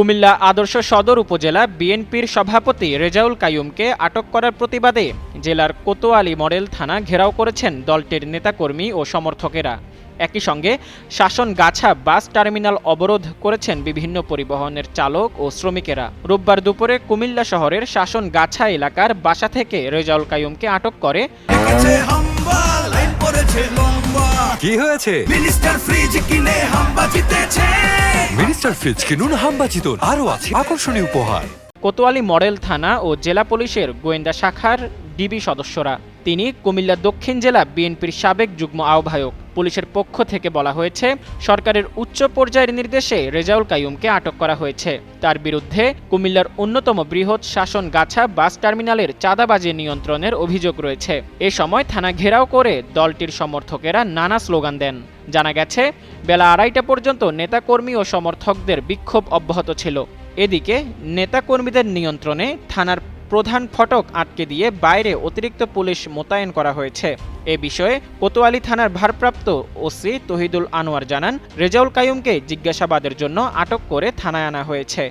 কুমিল্লা আদর্শ সদর উপজেলা বিএনপির সভাপতি রেজাউল কাইয়ুমকে আটক করার প্রতিবাদে জেলার কোতোয়ালী মডেল থানা ঘেরাও করেছেন দলটির নেতাকর্মী ও সমর্থকেরা। একই সঙ্গে শাসনগাছা বাস টার্মিনাল অবরোধ করেছেন বিভিন্ন পরিবহনের চালক ও শ্রমিকেরা। রোববার দুপুরে কুমিল্লা শহরের শাসনগাছা এলাকার বাসা থেকে রেজাউল কাইয়ুমকে আটক করে কি হয়েছে? মিনিস্টার ফ্রিজ কিনে হাম্বা জিতেছে। মিনিস্টার ফ্রিজ কিনুন, হাম্বা জিতুন, আরো আছে আকর্ষণীয় উপহার। কোতোয়ালী মডেল থানা ও জেলা পুলিশের গোয়েন্দা শাখার ডিবি সদস্যরা। তিনি কুমিল্লা দক্ষিণ জেলা বিএনপির সাবেক যুগ্ম আহ্বায়ক। পুলিশের পক্ষ থেকে বলা হয়েছে, সরকারের উচ্চ পর্যায়ের নির্দেশে রেজাউল কাইয়ুমকে আটক করা হয়েছে। তার বিরুদ্ধে কুমিল্লার অন্যতম বৃহৎ শাসনগাছা বাস টার্মিনালের চাঁদাবাজি নিয়ন্ত্রণের অভিযোগ রয়েছে। এ সময় থানা ঘেরাও করে দলটির সমর্থকেরা নানা স্লোগান দেন। জানা গেছে, বেলা 2:30 পর্যন্ত নেতাকর্মী ও সমর্থকদের বিক্ষোভ অব্যাহত ছিল। এদিকে নেতাকর্মীদের নিয়ন্ত্রণে থানার প্রধান ফটক আটকে দিয়ে বাইরে অতিরিক্ত পুলিশ মোতায়েন করা হয়েছে। এ বিষয়ে কোতোয়ালী থানার ভারপ্রাপ্ত ওসি তহিদুল আনোয়ার জানান, রেজাউল কাইয়ুমকে জিজ্ঞাসাবাদের জন্য আটক করে থানায় আনা হয়েছে।